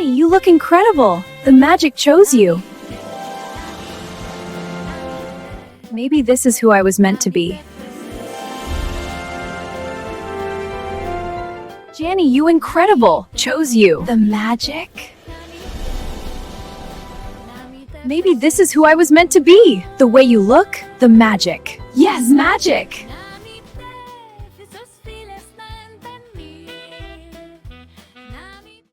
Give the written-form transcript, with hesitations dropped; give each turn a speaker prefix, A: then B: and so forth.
A: Janny, you look incredible. The magic chose you. Maybe this is who I was meant to be. Janny, you incredible. Chose you. The magic? Maybe this is who I was meant to be. The way you look, the magic. Yes, magic.